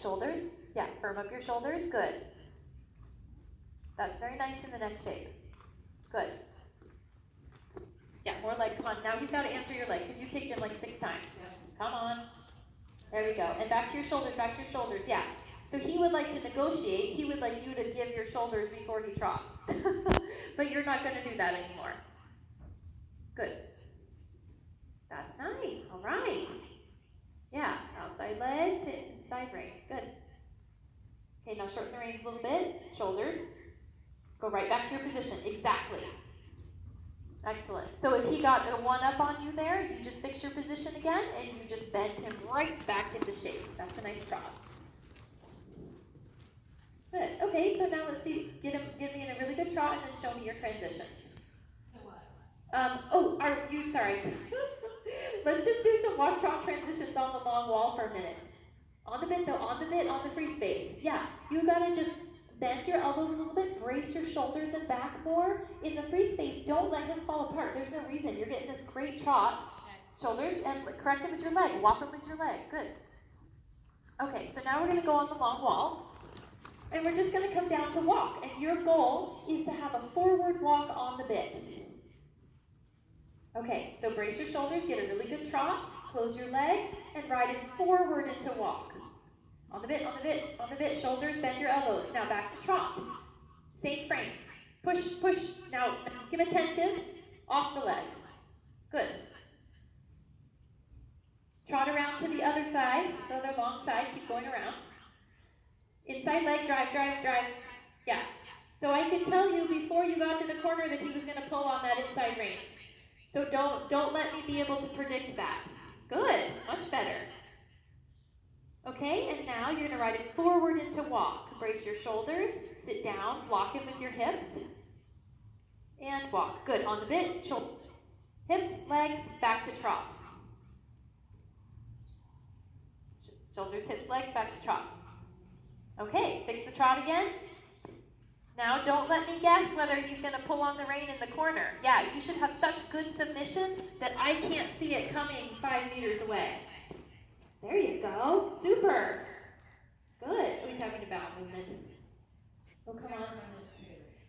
shoulders. Yeah, firm up your shoulders. Good. That's very nice in the neck shape. Good. Yeah, more leg. Come on. Now he's got to answer your leg because you kicked him like 6 times. Come on. There we go. And back to your shoulders, back to your shoulders. Yeah. So he would like to negotiate. He would like you to give your shoulders before he trots. But you're not going to do that anymore. Good. That's nice. All right. Yeah. Outside leg to inside rein. Good. Okay, now shorten the reins a little bit. Shoulders. Go right back to your position. Exactly. Excellent. So if he got a 1-up on you there, you just fix your position again, and you just bend him right back into shape. That's a nice trot. Good. Okay, so now let's see. Give me in a really good trot, and then show me your transitions. Sorry. Let's just do some walk trot transitions on the long wall for a minute. On the bit though, on the free space. Yeah, you gotta just bend your elbows a little bit, brace your shoulders and back more. In the free space, don't let him fall apart. There's no reason. You're getting this great trot. Shoulders, and correct him with your leg. Walk him with your leg. Good. Okay, so now we're going to go on the long wall. And we're just going to come down to walk. And your goal is to have a forward walk on the bit. Okay, so brace your shoulders, get a really good trot, close your leg, and ride it forward into walk. On the bit, on the bit, on the bit, shoulders, bend your elbows. Now back to trot. Same frame. Push, push. Now give attention, off the leg. Good. Trot around to the other side, the other long side, keep going around. Inside leg, drive, drive, drive. Yeah. So I could tell you before you got to the corner that he was going to pull on that inside rein. So don't let me be able to predict that. Good, much better. Okay, and now you're going to ride it forward into walk. Brace your shoulders, sit down, block him with your hips, and walk. Good, on the bit, hips, legs, back to trot. Shoulders, hips, legs, back to trot. Okay, fix the trot again. Now don't let me guess whether he's going to pull on the rein in the corner. Yeah, you should have such good submission that I can't see it coming 5 meters away. There you go. Super. Good. Oh, he's having a bowel movement. Oh, come on.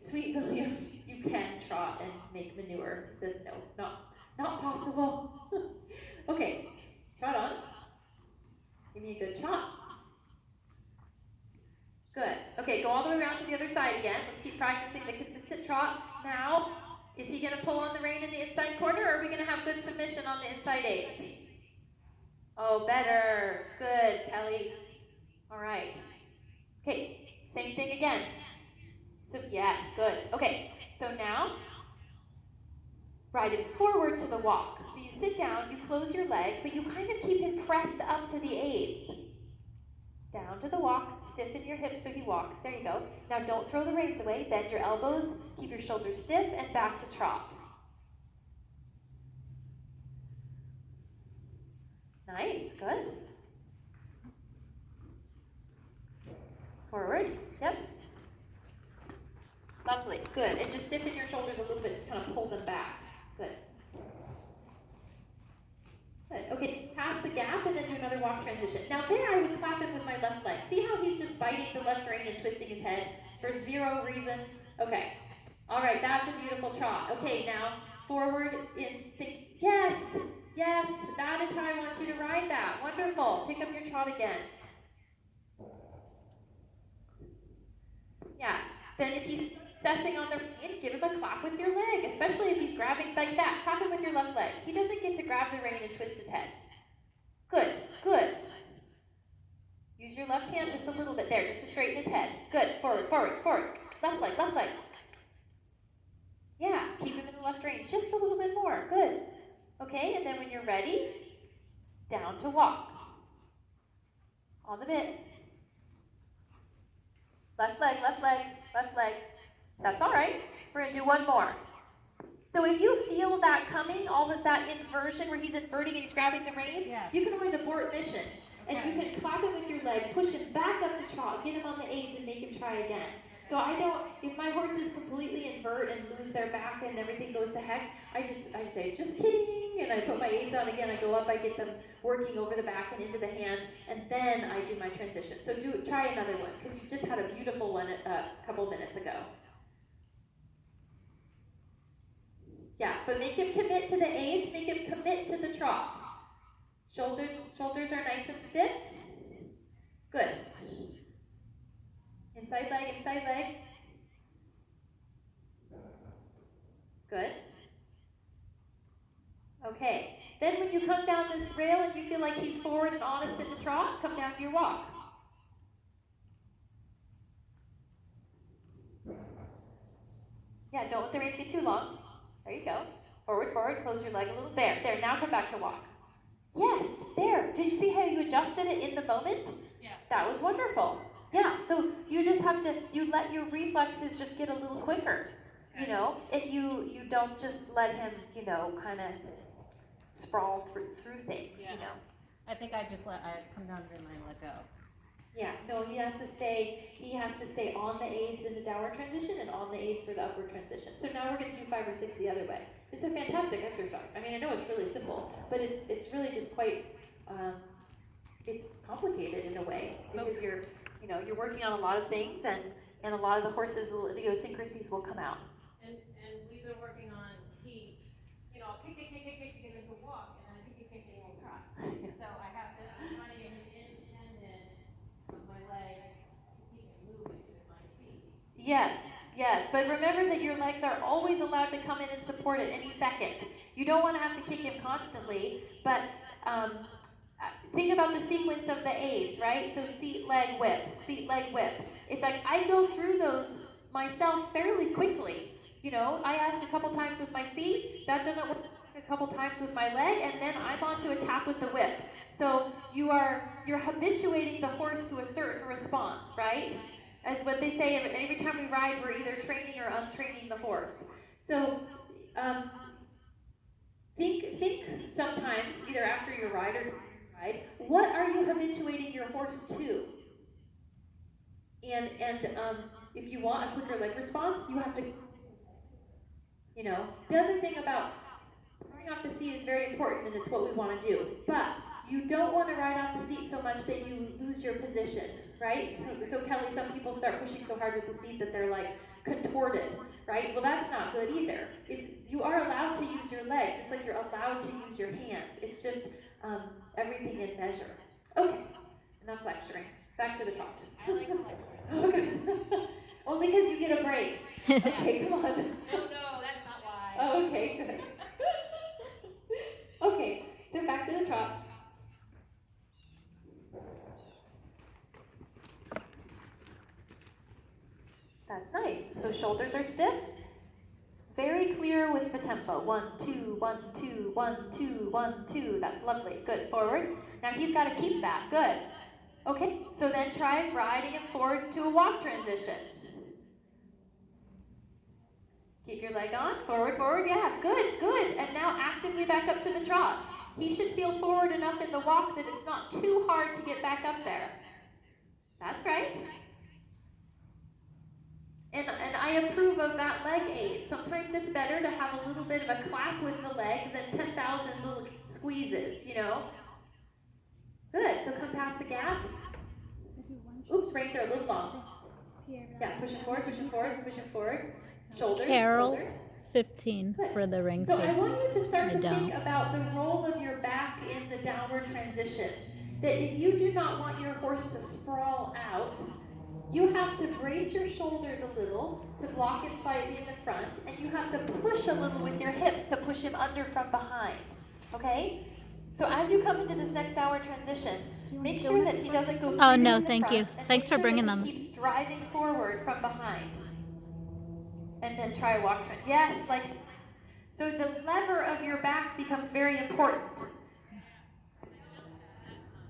Sweet William, you can trot and make manure. It says no, not possible. Okay, trot on. Give me a good trot. Good. Okay, go all the way around to the other side again. Let's keep practicing the consistent trot. Now, is he going to pull on the rein in the inside corner, or are we going to have good submission on the inside eight? Oh, better. Good, Kelly. All right. Okay, same thing again. So, yes, good. Okay, so now, ride it forward to the walk. So you sit down, you close your leg, but you kind of keep him pressed up to the aids. Down to the walk, stiffen your hips so he walks. There you go. Now don't throw the reins away. Bend your elbows, keep your shoulders stiff, and back to trot. Nice, good. Forward, yep. Lovely, good. And just stiffen your shoulders a little bit, just kind of pull them back. Good. Good. Okay, pass the gap and then do another walk transition. Now there I would clap him with my left leg. See how he's just biting the left rein and twisting his head for zero reason? Okay. All right, that's a beautiful trot. Okay, now forward in, yes, yes, that is how I want you to ride that. Wonderful. Pick up your trot again. Yeah, then if he's obsessing on the rein, give him a clap with your leg, especially if he's grabbing like that. Clap him with your left leg. He doesn't get to grab the rein and twist his head. Good, good. Use your left hand just a little bit there, just to straighten his head. Good, forward, forward, forward. Left leg, left leg. Yeah, keep him in the left rein just a little bit more. Good. Okay, and then when you're ready, down to walk. On the bit. Left leg, left leg, left leg. That's all right. We're going to do one more. So if you feel that coming, all of that inversion where he's inverting and he's grabbing the rein, you can always abort mission. And you can clap him with your leg, push him back up to trot, get him on the aids, and make him try again. So I don't, if my horses completely invert and lose their back and everything goes to heck, I say, just kidding, and I put my aids on again, I go up, I get them working over the back and into the hand, and then I do my transition. So try another one, because you just had a beautiful one a couple minutes ago. Yeah, but make him commit to the aids, make him commit to the trot. Shoulders are nice and stiff. Good. Inside leg. Good. Okay. Then when you come down this rail and you feel like he's forward and honest in the trot, come down to your walk. Yeah, don't let the reins get too long. There you go. Forward, close your leg a little. There, now come back to walk. Yes, there. Did you see how you adjusted it in the moment? Yes. That was wonderful. Yeah, so you just have to, you let your reflexes just get a little quicker. You know, if you don't just let him, kind of sprawl through things, I think I come down here and I let go. Yeah, no, he has to stay on the aids in the downward transition and on the aids for the upward transition. So now we're going to do 5 or 6 the other way. It's a fantastic exercise. I mean, I know it's really simple, but it's really just quite, it's complicated in a way, because you're working on a lot of things, and a lot of the horses' idiosyncrasies will come out. And we've been working on kick, get him to walk, and then kick, and he won't trot. So I'm trying to get him independent of my legs to keep him moving with my feet. Yes, but remember that your legs are always allowed to come in and support at any second. You don't want to have to kick him constantly, but think about the sequence of the aids, right? So seat, leg, whip. It's like I go through those myself fairly quickly. I ask a couple times with my seat, that doesn't work a couple times with my leg, and then I'm on to a tap with the whip. So you're habituating the horse to a certain response, right? As what they say, every time we ride, we're either training or untraining the horse. So think sometimes, either after your ride or during your ride, what are you habituating your horse to? And if you want a quicker leg response, you have to, the other thing about throwing off the seat is very important, and it's what we want to do. But you don't want to ride off the seat so much that you lose your position, right? So Kelly, some people start pushing so hard with the seat that they're like contorted, right? Well, that's not good either. You are allowed to use your leg, just like you're allowed to use your hands. It's just everything in measure. Okay, enough lecturing. Back to the talk. I like the lecturing. Okay. Only because you get a break. Okay, come on. No, that's not why. Oh, okay, good. Okay, so back to the trot. That's nice. So shoulders are stiff. Very clear with the tempo. 1, 2, 1, 2, 1, 2, 1, 2. That's lovely. Good. Forward. Now he's got to keep that. Good. Okay, so then try riding him forward to a walk transition. Keep your leg on. Forward. Yeah, good. And now actively back up to the trot. He should feel forward enough in the walk that it's not too hard to get back up there. That's right. And I approve of that leg aid. Sometimes it's better to have a little bit of a clap with the leg than 10,000 little squeezes, Good, so come past the gap. Oops, reins are a little long. Yeah, push him forward. Shoulders. Carol, 15 Good. for the ring. So I want you to start to down. think about the role of your back in the downward transition. That if you do not want your horse to sprawl out, you have to brace your shoulders a little to block him slightly in the front, and you have to push a little with your hips to push him under from behind. Okay? So as you come into this next downward transition, make sure that he doesn't go Oh, no, in the thank front, you. and Thanks make for sure bringing that them. he keeps driving forward from behind. And then try a walk trend. Yes, so the lever of your back becomes very important.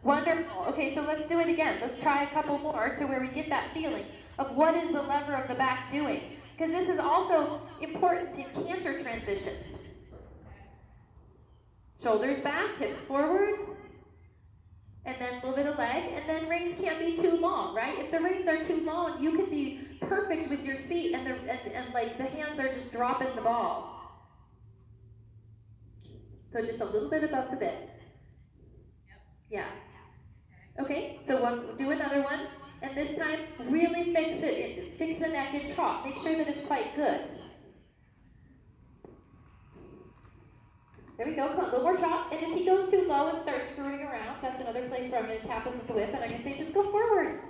Wonderful. Okay, so let's do it again. Let's try a couple more to where we get that feeling of what is the lever of the back doing. Because this is also important in canter transitions. Shoulders back, hips forward, and then a little bit of leg, and then reins can't be too long, right? If the reins are too long, you could be perfect with your seat, and like the hands are just dropping the ball. So just a little bit above the bit. Yeah. Okay, so do another one, and this time really fix the neck and trot. Make sure that it's quite good. There we go, come on, a little more trot, and if he goes too low and starts screwing around, that's another place where I'm going to tap him with the whip, and I'm going to say, just go forward.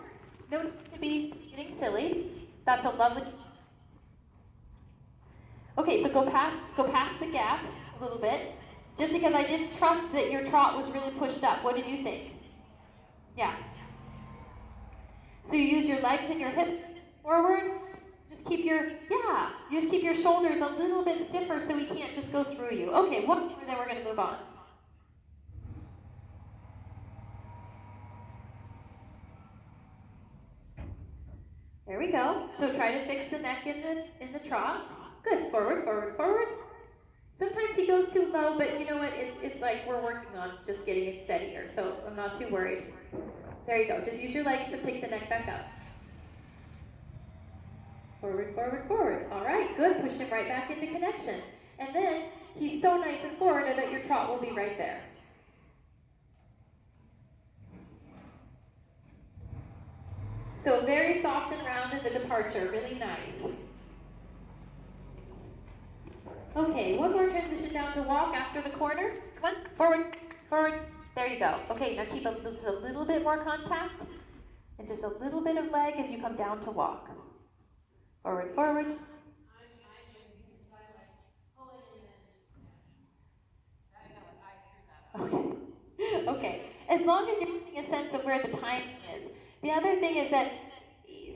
No need to be getting silly. That's a lovely... Okay, so go past the gap a little bit, just because I didn't trust that your trot was really pushed up. What did you think? Yeah. So you use your legs and your hips forward. Just keep your shoulders a little bit stiffer so he can't just go through you. Okay, one more, then we're going to move on. There we go. So try to fix the neck in the trot. Good. Forward, forward, forward. Sometimes he goes too low, but you know what? It's like we're working on just getting it steadier, so I'm not too worried. There you go. Just use your legs to pick the neck back up. Forward, forward, forward. All right, good. Pushed him right back into connection. And then he's so nice and forward, I bet your trot will be right there. So very soft and round in the departure, really nice. Okay, one more transition down to walk after the corner. Come on, forward, forward. There you go. Okay, now keep just a little bit more contact and just a little bit of leg as you come down to walk. Forward, forward. Okay. Okay. As long as you're getting a sense of where the timing is. The other thing is that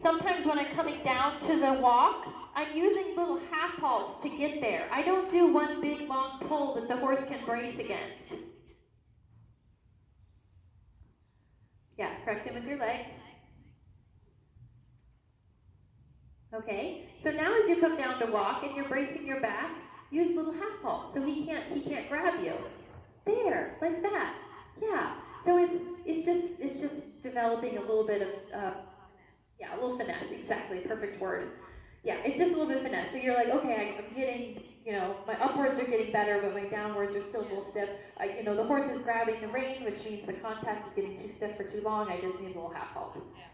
sometimes when I'm coming down to the walk, I'm using little half halts to get there. I don't do one big long pull that the horse can brace against. Yeah, correct him with your leg. Okay, so now as you come down to walk and you're bracing your back, use little half halt so he can't grab you. There, like that. Yeah. So it's just developing a little bit of a little finesse. Exactly, perfect word. Yeah, it's just a little bit of finesse. So you're like, okay, I'm getting, my upwards are getting better, but my downwards are still a little stiff. The horse is grabbing the rein, which means the contact is getting too stiff for too long. I just need a little half halt. Yeah.